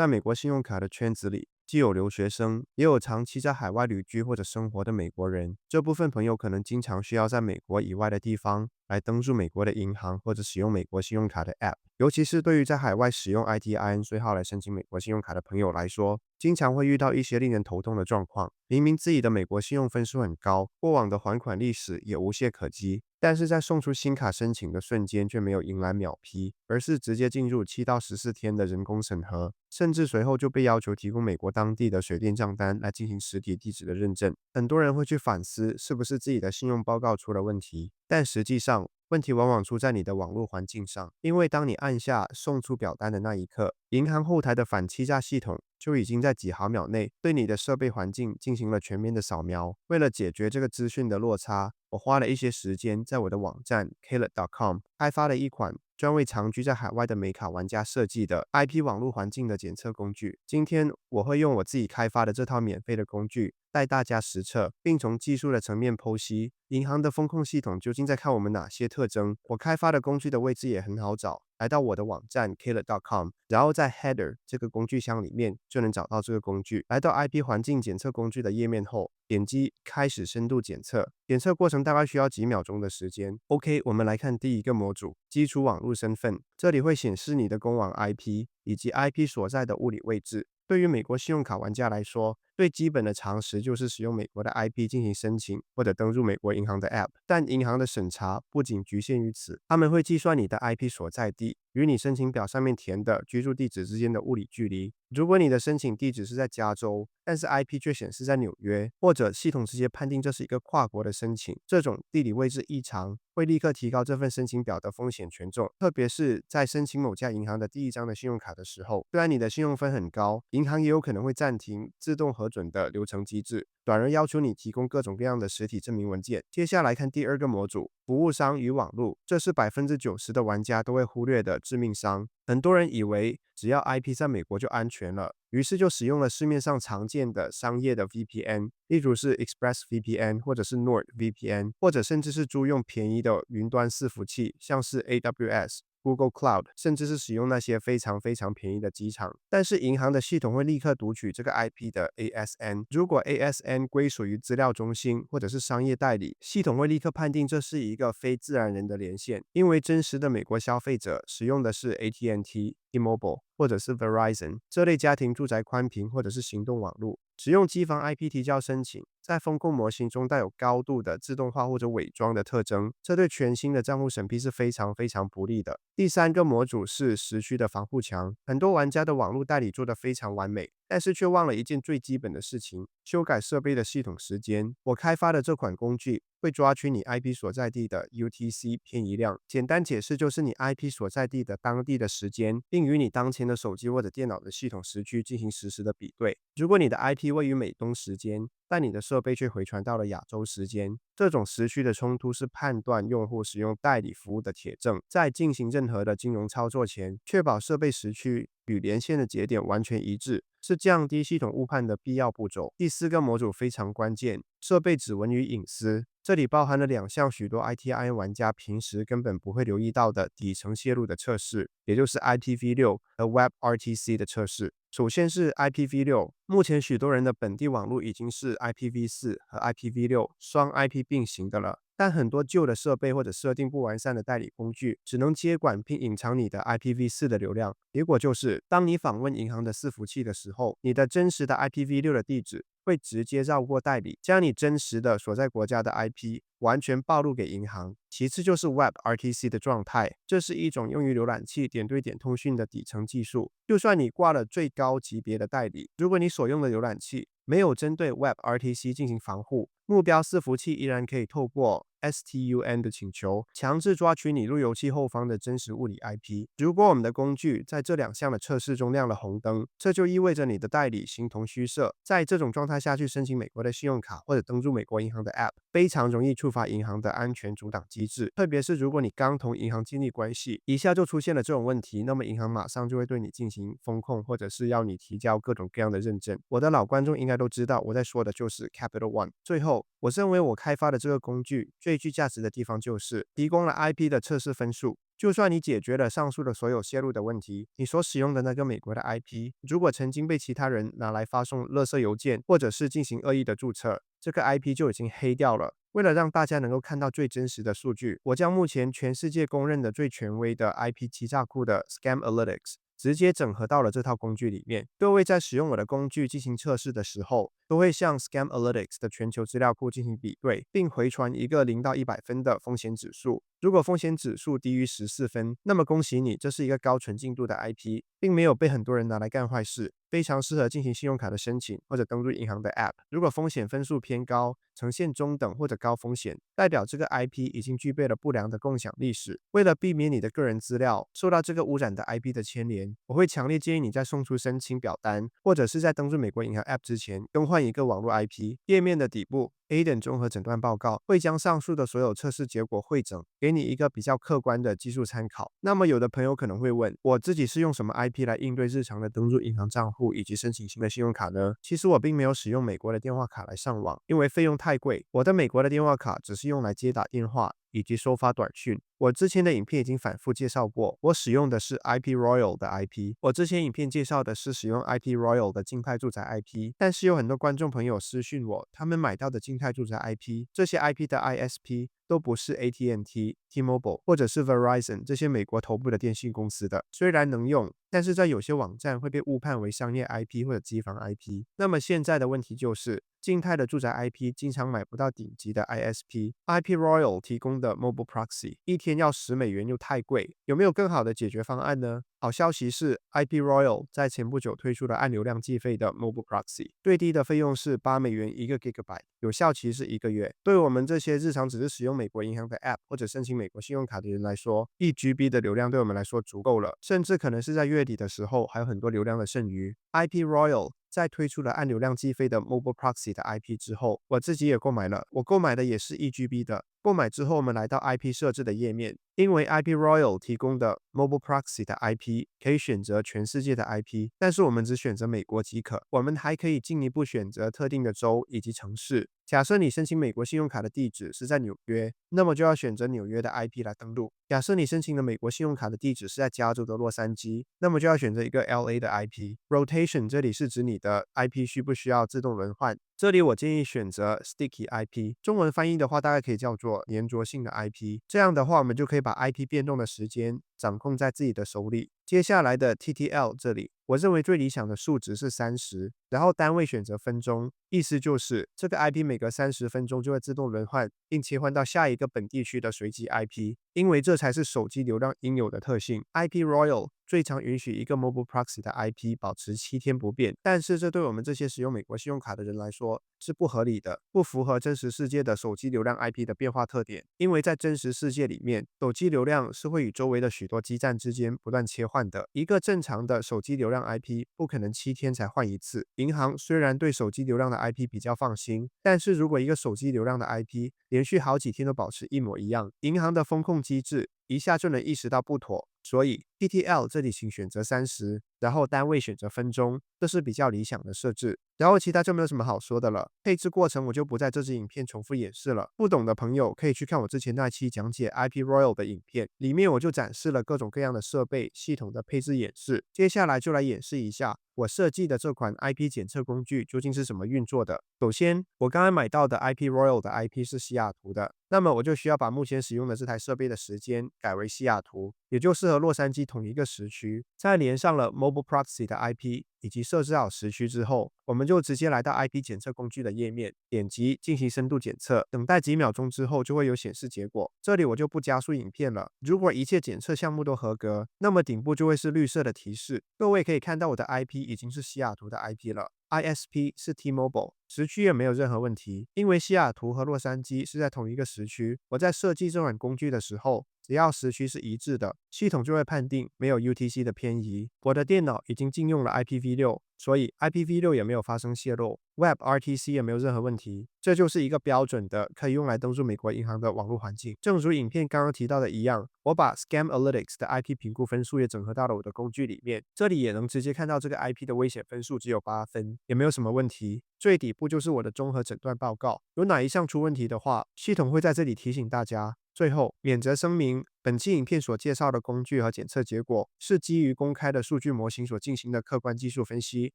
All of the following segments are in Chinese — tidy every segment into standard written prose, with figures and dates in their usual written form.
在美国信用卡的圈子里，既有留学生，也有长期在海外旅居或者生活的美国人。这部分朋友可能经常需要在美国以外的地方来登入美国的银行或者使用美国信用卡的 App。尤其是对于在海外使用 ITIN 税号来申请美国信用卡的朋友来说，经常会遇到一些令人头痛的状况。明明自己的美国信用分数很高，过往的还款历史也无懈可击，但是在送出新卡申请的瞬间却没有迎来秒批，而是直接进入7到14天的人工审核，甚至随后就被要求提供美国当地的水电账单来进行实体地址的认证。很多人会去反思是不是自己的信用报告出了问题，但实际上问题往往出在你的网络环境上，因为当你按下送出表单的那一刻，银行后台的反欺诈系统就已经在几毫秒内对你的设备环境进行了全面的扫描。为了解决这个资讯的落差，我花了一些时间在我的网站 Kalet.com 开发了一款专为长居在海外的美卡玩家设计的 IP 网络环境的检测工具。今天我会用我自己开发的这套免费的工具带大家实测，并从技术的层面剖析银行的风控系统究竟在看我们哪些特征。我开发的工具的位置也很好找，来到我的网站 Kalet.com， 然后在 Header 这个工具箱里面就能找到这个工具。来到 IP 环境检测工具的页面后，点击开始深度检测，检测过程大概需要几秒钟的时间。OK， 我们来看第一个模组，基础网络身份。这里会显示你的公网 IP 以及 IP 所在的物理位置。对于美国信用卡玩家来说，最基本的常识就是使用美国的 IP 进行申请或者登入美国银行的 App。但银行的审查不仅局限于此，他们会计算你的 IP 所在地与你申请表上面填的居住地址之间的物理距离。如果你的申请地址是在加州，但是 IP 却显示在纽约，或者系统直接判定这是一个跨国的申请，这种地理位置异常会立刻提高这份申请表的风险权重，特别是在申请某家银行的第一张的信用卡的时候。虽然你的信用分很高，银行也有可能会暂停自动核准的流程机制，转而要求你提供各种各样的实体证明文件。接下来看第二个模组，服务商与网络，这是90%的玩家都会忽略的致命伤。很多人以为只要 IP 在美国就安全了，于是就使用了市面上常见的商业的 VPN， 例如是 ExpressVPN 或者是 NordVPN， 或者甚至是租用便宜的云端伺服器，像是 AWS、Google Cloud， 甚至是使用那些非常便宜的机场。但是银行的系统会立刻读取这个 IP 的 ASN， 如果 ASN 归属于资料中心或者是商业代理，系统会立刻判定这是一个非自然人的连线，因为真实的美国消费者使用的是 AT&T、T-Mobile 或者是 Verizon 这类家庭住宅宽频或者是行动网络。使用机房 IP 提交申请，在风控模型中带有高度的自动化或者伪装的特征，这对全新的账户审批是非常不利的。第三个模组是时区的防护墙，很多玩家的网络代理做得非常完美，但是却忘了一件最基本的事情，修改设备的系统时间。我开发的这款工具会抓取你 IP 所在地的 UTC 偏移量，简单解释就是你 IP 所在地的当地的时间，并与你当前的手机或者电脑的系统时区进行实时的比对。如果你的 IP 位于美东时间，但你的设备却回传到了亚洲时间，这种时区的冲突是判断用户使用代理服务的铁证。在进行任何的金融操作前，确保设备时区与连线的节点完全一致，是降低系统误判的必要步骤。第四个模组非常关键，设备指纹与隐私。这里包含了2项许多 ITIN 玩家平时根本不会留意到的底层泄露的测试，也就是 IPv6 和 WebRTC 的测试。首先是 IPv6， 目前许多人的本地网络已经是 IPv4 和 IPv6 双 IP 并行的了，但很多旧的设备或者设定不完善的代理工具只能接管并隐藏你的 IPv4 的流量，结果就是当你访问银行的伺服器的时候，你的真实的 IPv6 的地址会直接绕过代理，将你真实的所在国家的 IP 完全暴露给银行。其次就是 WebRTC 的状态，这是一种用于浏览器点对点通讯的底层技术。就算你挂了最高级别的代理，如果你所用的浏览器没有针对 WebRTC 进行防护，目标伺服器依然可以透过 STUN 的请求强制抓取你路由器后方的真实物理 IP。如果我们的工具在这2项的测试中亮了红灯，这就意味着你的代理形同虚设。在这种状态下去申请美国的信用卡或者登入美国银行的 App， 非常容易触发银行的安全阻挡机制，特别是如果你刚同银行建立关系，一下就出现了这种问题，那么银行马上就会对你进行风控，或者是要你提交各种各样的认证。我的老观众应该都知道我在说的就是 Capital One。最后，我认为我开发的这个工具最具价值的地方就是提供了 IP 的测试分数。就算你解决了上述的所有泄露的问题，你所使用的那个美国的 IP，如果曾经被其他人拿来发送垃圾邮件，或者是进行恶意的注册，这个 IP 就已经黑掉了。为了让大家能够看到最真实的数据，我将目前全世界公认的最权威的 IP 欺诈库的 Scamalytics直接整合到了这套工具里面。各位在使用我的工具进行测试的时候，都会向 Scamalytics 的全球资料库进行比对，并回传一个0到100分的风险指数。如果风险指数低于14分，那么恭喜你，这是一个高纯净度的 IP， 并没有被很多人拿来干坏事，非常适合进行信用卡的申请或者登录银行的 App。如果风险分数偏高，呈现中等或者高风险，代表这个 IP 已经具备了不良的共享历史。为了避免你的个人资料受到这个污染的 IP 的牵连，我会强烈建议你在送出申请表单，或者是在登入美国银行 App 之前，更换一个网络 IP。页面的底部Aiden 综合诊断报告会将上述的所有测试结果汇整，给你一个比较客观的技术参考。那么有的朋友可能会问，我自己是用什么 IP 来应对日常的登入银行账户以及申请新的信用卡呢？其实我并没有使用美国的电话卡来上网，因为费用太贵。我的美国的电话卡只是用来接打电话以及收发短讯。我之前的影片已经反复介绍过，我使用的是 IP Royal 的 IP。我之前影片介绍的是使用 IP Royal 的静态住宅 IP， 但是有很多观众朋友私讯我，他们买到的静态住宅 IP， 这些 IP 的 ISP 都不是 AT&T、T-Mobile 或者是 Verizon 这些美国头部的电信公司的，虽然能用，但是在有些网站会被误判为商业 IP 或者机房 IP。那么现在的问题就是，静态的住宅 IP 经常买不到顶级的 ISP。IP Royal 提供的 Mobile Proxy 一天要$10又太贵，有没有更好的解决方案呢？好消息是 IP Royal 在前不久推出了按流量计费的 Mobile Proxy， 最低的费用是$8一个 GB， 有效期是1个月。对我们这些日常只是使用美国银行的 App 或者申请美国信用卡的人来说，1GB 的流量对我们来说足够了，甚至可能是在月底的时候还有很多流量的剩余。IP Royal 在推出了按流量计费的 Mobile Proxy 的 IP 之后，我自己也购买了，我购买的也是1GB 的。购买之后，我们来到 IP 设置的页面，因为 IP Royal 提供的 Mobile Proxy 的 IP 可以选择全世界的 IP， 但是我们只选择美国即可。我们还可以进一步选择特定的州以及城市。假设你申请美国信用卡的地址是在纽约，那么就要选择纽约的 IP 来登录。假设你申请的美国信用卡的地址是在加州的洛杉矶，那么就要选择一个 LA 的 IP。Rotation 这里是指你的 IP 需不需要自动轮换。这里我建议选择 Sticky IP， 中文翻译的话大概可以叫做粘着性的 IP。这样的话，我们就可以把 IP 变动的时间掌控在自己的手里。接下来的 TTL 这里，我认为最理想的数值是30，然后单位选择分钟，意思就是这个 IP 每隔30分钟就会自动轮换，并切换到下一个本地区的随机 IP， 因为这才是手机流量应有的特性。IP Royal 最长允许一个 Mobile Proxy 的 IP 保持7天不变，但是这对我们这些使用美国信用卡的人来说是不合理的，不符合真实世界的手机流量 IP 的变化特点。因为在真实世界里面，手机流量是会与周围的许多基站之间不断切换的。一个正常的手机流量 IP 不可能7天才换一次。银行虽然对手机流量的 IP 比较放心，但是如果一个手机流量的 IP 连续好几天都保持一模一样，银行的风控机制一下就能意识到不妥。所以 TTL 这里请选择30，然后单位选择分钟，这是比较理想的设置。然后其他就没有什么好说的了，配置过程我就不在这支影片重复演示了，不懂的朋友可以去看我之前那期讲解 IP Royal 的影片，里面我就展示了各种各样的设备系统的配置演示。接下来就来演示一下我设计的这款 IP 检测工具究竟是怎么运作的。首先，我刚才买到的 IP Royal 的 IP 是西雅图的，那么我就需要把目前使用的这台设备的时间改为西雅图，也就是和洛杉矶同一个时区。在连上了 Mobile Proxy 的 IP 以及设置好时区之后，我们就直接来到 IP 检测工具的页面，点击进行深度检测，等待几秒钟之后就会有显示结果。这里我就不加速影片了。如果一切检测项目都合格，那么顶部就会是绿色的提示，各位可以看到我的 IP 已经是西雅图的 IP 了。ISP 是 T-Mobile， 时区也没有任何问题，因为西雅图和洛杉矶是在同一个时区。我在设计这款工具的时候，只要时区是一致的，系统就会判定没有 UTC 的偏移。我的电脑已经禁用了 IPv6，所以 IPv6 也没有发生泄露 ，WebRTC 也没有任何问题。这就是一个标准的可以用来登入美国银行的网络环境。正如影片刚刚提到的一样，我把 Scamalytics 的 IP 评估分数也整合到了我的工具里面，这里也能直接看到这个 IP 的危险分数只有8分，也没有什么问题。最底部就是我的综合诊断报告，有哪一项出问题的话，系统会在这里提醒大家。最后，免责声明：本期影片所介绍的工具和检测结果是基于公开的数据模型所进行的客观技术分析，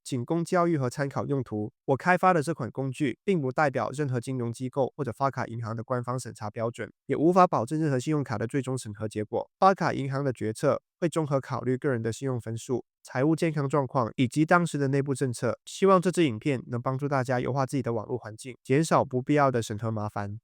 仅供教育和参考用途。我开发的这款工具并不代表任何金融机构或者发卡银行的官方审查标准，也无法保证任何信用卡的最终审核结果。发卡银行的决策会综合考虑个人的信用分数、财务健康状况以及当时的内部政策。希望这支影片能帮助大家优化自己的网络环境，减少不必要的审核麻烦。